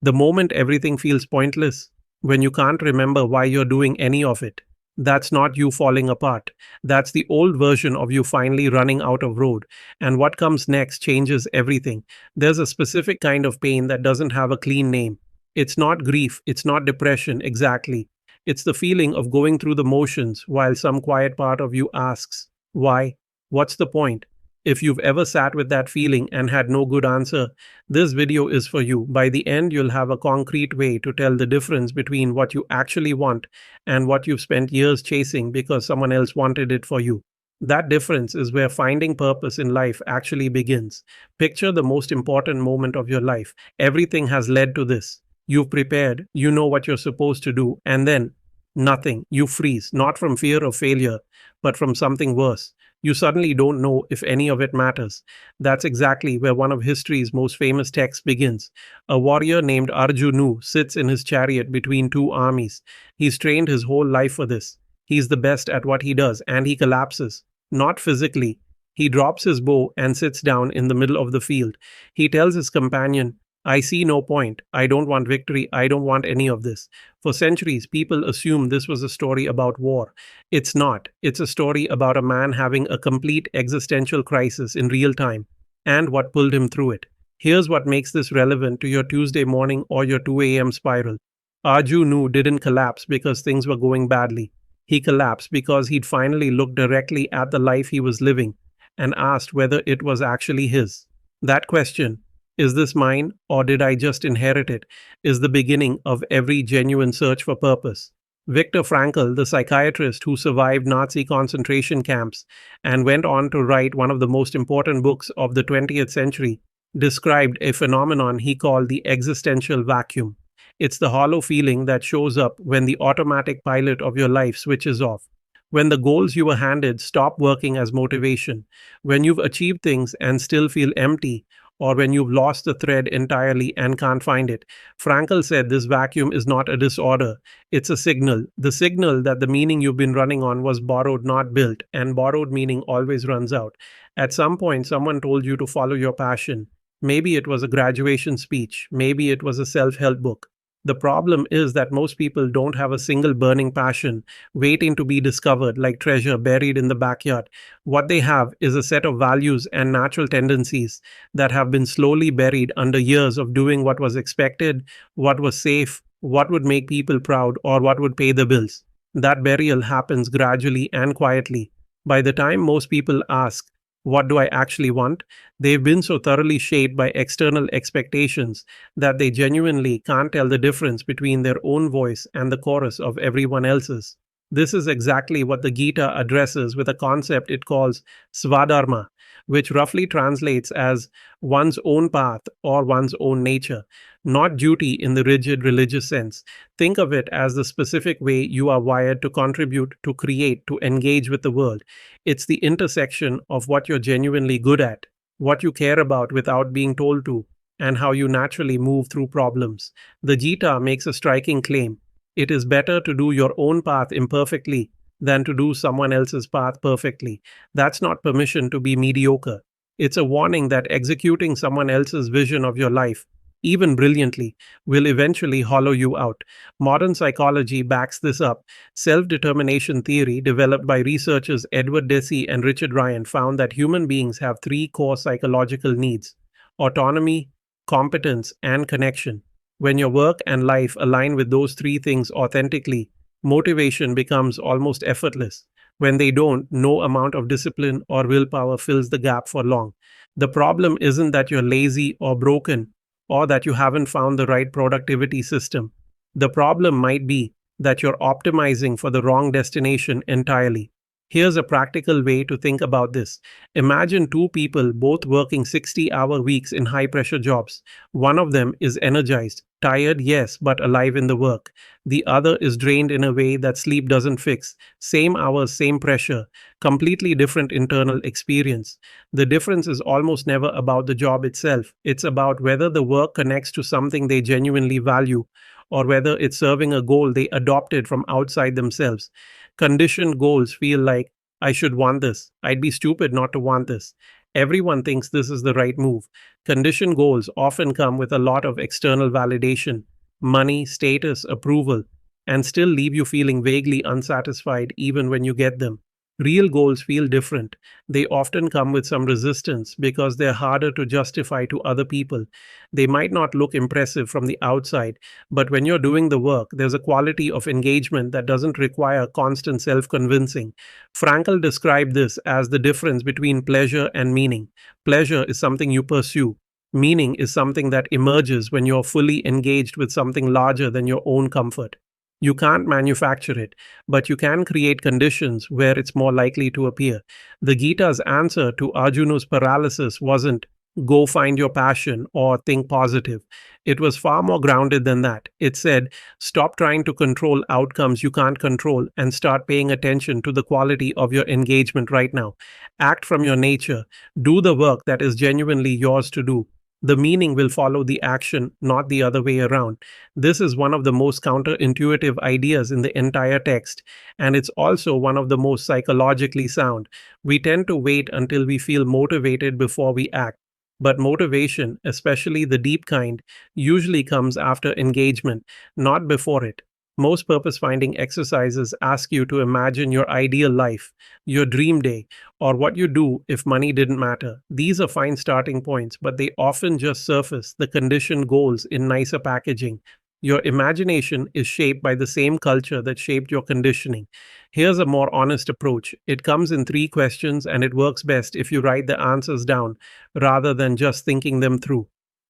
The moment everything feels pointless, when you can't remember why you're doing any of it, that's not you falling apart. That's the old version of you finally running out of road. And what comes next changes everything. There's a specific kind of pain that doesn't have a clean name. It's not grief, it's not depression, exactly. It's the feeling of going through the motions while some quiet part of you asks, why? What's the point? If you've ever sat with that feeling and had no good answer, this video is for you. By the end, you'll have a concrete way to tell the difference between what you actually want and what you've spent years chasing because someone else wanted it for you. That difference is where finding purpose in life actually begins. Picture the most important moment of your life. Everything has led to this. You've prepared, you know what you're supposed to do, and then nothing. You freeze, not from fear of failure, but from something worse. You suddenly don't know if any of it matters. That's exactly where one of history's most famous texts begins. A warrior named Arjunu sits in his chariot between two armies. He's trained his whole life for this. He's the best at what he does, and he collapses. Not physically. He drops his bow and sits down in the middle of the field. He tells his companion, I see no point. I don't want victory. I don't want any of this. For centuries, people assumed this was a story about war. It's not. It's a story about a man having a complete existential crisis in real time and what pulled him through it. Here's what makes this relevant to your Tuesday morning or your 2 a.m. spiral. Arjunu didn't collapse because things were going badly. He collapsed because he'd finally looked directly at the life he was living and asked whether it was actually his. That question, is this mine or did I just inherit it, is the beginning of every genuine search for purpose. Viktor Frankl, the psychiatrist who survived Nazi concentration camps and went on to write one of the most important books of the 20th century, described a phenomenon he called the existential vacuum. It's the hollow feeling that shows up when the automatic pilot of your life switches off. When the goals you were handed stop working as motivation, when you've achieved things and still feel empty, or when you've lost the thread entirely and can't find it. Frankl said this vacuum is not a disorder, it's a signal. The signal that the meaning you've been running on was borrowed, not built, and borrowed meaning always runs out. At some point, someone told you to follow your passion. Maybe it was a graduation speech, maybe it was a self help book. The problem is that most people don't have a single burning passion waiting to be discovered like treasure buried in the backyard. What they have is a set of values and natural tendencies that have been slowly buried under years of doing what was expected, what was safe, what would make people proud, or what would pay the bills. That burial happens gradually and quietly. By the time most people ask, what do I actually want? They've been so thoroughly shaped by external expectations that they genuinely can't tell the difference between their own voice and the chorus of everyone else's. This is exactly what the Gita addresses with a concept it calls Swadharma, which roughly translates as one's own path or one's own nature, not duty in the rigid religious sense. Think of it as the specific way you are wired to contribute, to create, to engage with the world. It's the intersection of what you're genuinely good at, what you care about without being told to, and how you naturally move through problems. The Gita makes a striking claim. It is better to do your own path imperfectly than to do someone else's path perfectly. That's not permission to be mediocre. It's a warning that executing someone else's vision of your life, even brilliantly, will eventually hollow you out. Modern psychology backs this up. Self-determination theory, developed by researchers Edward Deci and Richard Ryan, found that human beings have three core psychological needs: autonomy, competence, and connection. When your work and life align with those three things authentically, motivation becomes almost effortless. When they don't, no amount of discipline or willpower fills the gap for long. The problem isn't that you're lazy or broken, or that you haven't found the right productivity system. The problem might be that you're optimizing for the wrong destination entirely. Here's a practical way to think about this. Imagine two people both working 60-hour weeks in high-pressure jobs. One of them is energized, tired, yes, but alive in the work. The other is drained in a way that sleep doesn't fix. Same hours, same pressure, completely different internal experience. The difference is almost never about the job itself. It's about whether the work connects to something they genuinely value, or whether it's serving a goal they adopted from outside themselves. Conditioned goals feel like, I should want this. I'd be stupid not to want this. Everyone thinks this is the right move. Conditioned goals often come with a lot of external validation, money, status, approval, and still leave you feeling vaguely unsatisfied even when you get them. Real goals feel different. They often come with some resistance because they're harder to justify to other people. They might not look impressive from the outside, but when you're doing the work, there's a quality of engagement that doesn't require constant self convincing. Frankl described this as the difference between pleasure and meaning. Pleasure is something you pursue. Meaning is something that emerges when you're fully engaged with something larger than your own comfort. You can't manufacture it, but you can create conditions where it's more likely to appear. The Gita's answer to Arjuna's paralysis wasn't go find your passion or think positive. It was far more grounded than that. It said, stop trying to control outcomes you can't control and start paying attention to the quality of your engagement right now. Act from your nature. Do the work that is genuinely yours to do. The meaning will follow the action, not the other way around. This is one of the most counterintuitive ideas in the entire text, and it's also one of the most psychologically sound. We tend to wait until we feel motivated before we act. But motivation, especially the deep kind, usually comes after engagement, not before it. Most purpose finding exercises ask you to imagine your ideal life, your dream day, or what you do if money didn't matter. These are fine starting points, but they often just surface the conditioned goals in nicer packaging. Your imagination is shaped by the same culture that shaped your conditioning. Here's a more honest approach. It comes in three questions, and it works best if you write the answers down rather than just thinking them through.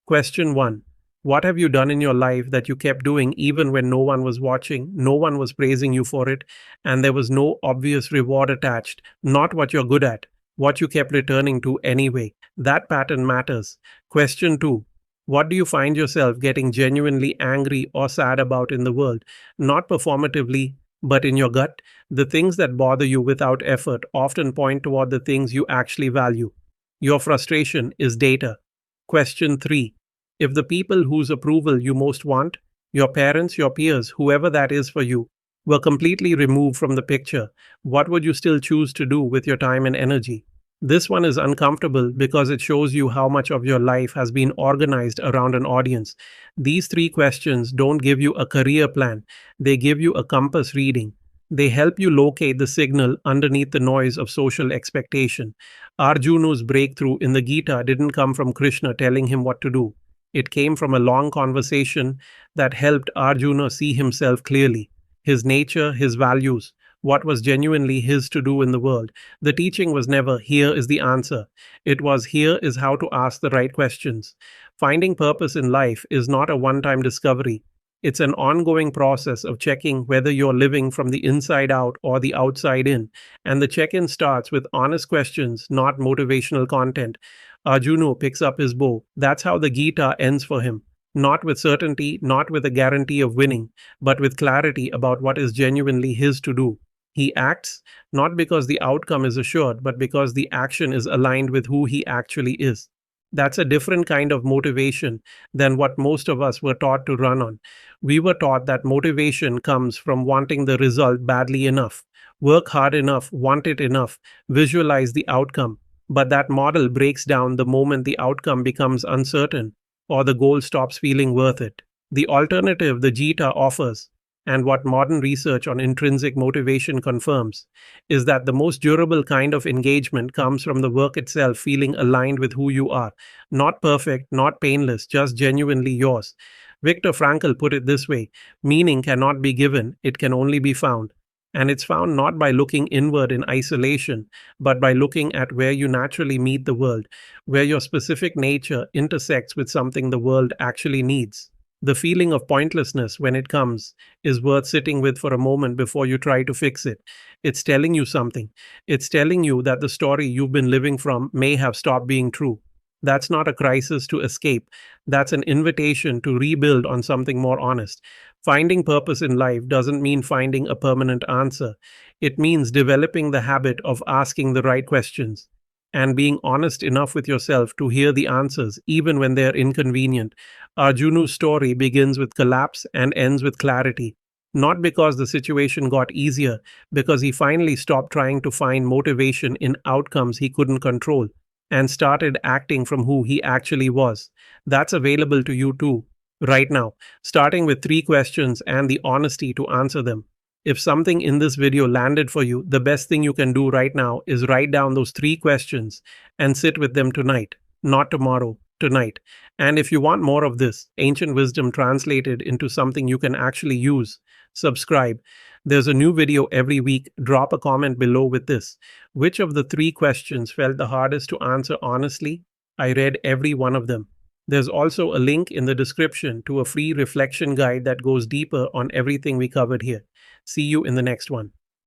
Question 1. What have you done in your life that you kept doing even when no one was watching, no one was praising you for it, and there was no obvious reward attached? Not what you're good at, what you kept returning to anyway. That pattern matters. Question 2. What do you find yourself getting genuinely angry or sad about in the world? Not performatively, but in your gut. The things that bother you without effort often point toward the things you actually value. Your frustration is data. Question 3. If the people whose approval you most want, your parents, your peers, whoever that is for you, were completely removed from the picture, what would you still choose to do with your time and energy? This one is uncomfortable because it shows you how much of your life has been organized around an audience. These three questions don't give you a career plan, they give you a compass reading. They help you locate the signal underneath the noise of social expectation. Arjuna's breakthrough in the Gita didn't come from Krishna telling him what to do. It came from a long conversation that helped Arjuna see himself clearly, his nature, his values, what was genuinely his to do in the world. The teaching was never, here is the answer. It was, here is how to ask the right questions. Finding purpose in life is not a one-time discovery. It's an ongoing process of checking whether you're living from the inside out or the outside in. And the check-in starts with honest questions, not motivational content. Arjuna picks up his bow. That's how the Gita ends for him. Not with certainty, not with a guarantee of winning, but with clarity about what is genuinely his to do. He acts, not because the outcome is assured, but because the action is aligned with who he actually is. That's a different kind of motivation than what most of us were taught to run on. We were taught that motivation comes from wanting the result badly enough, work hard enough, want it enough, visualize the outcome. But that model breaks down the moment the outcome becomes uncertain or the goal stops feeling worth it. The alternative the Gita offers, and what modern research on intrinsic motivation confirms, is that the most durable kind of engagement comes from the work itself feeling aligned with who you are. Not perfect, not painless, just genuinely yours. Viktor Frankl put it this way: meaning cannot be given, it can only be found. And it's found not by looking inward in isolation, but by looking at where you naturally meet the world, where your specific nature intersects with something the world actually needs. The feeling of pointlessness when it comes is worth sitting with for a moment before you try to fix it. It's telling you something. It's telling you that the story you've been living from may have stopped being true. That's not a crisis to escape. That's an invitation to rebuild on something more honest. Finding purpose in life doesn't mean finding a permanent answer. It means developing the habit of asking the right questions and being honest enough with yourself to hear the answers even when they're inconvenient. Arjuna's story begins with collapse and ends with clarity. Not because the situation got easier, because he finally stopped trying to find motivation in outcomes he couldn't control. and started acting from who he actually was. That's available to you too, right now, starting with 3 questions and the honesty to answer them. If something in this video landed for you, the best thing you can do right now is write down those 3 questions and sit with them tonight, not tomorrow, tonight. And if you want more of this ancient wisdom translated into something you can actually use, subscribe. There's a new video every week. Drop a comment below with this. Which of the 3 questions felt the hardest to answer honestly? I read every one of them. There's also a link in the description to a free reflection guide that goes deeper on everything we covered here. See you in the next one.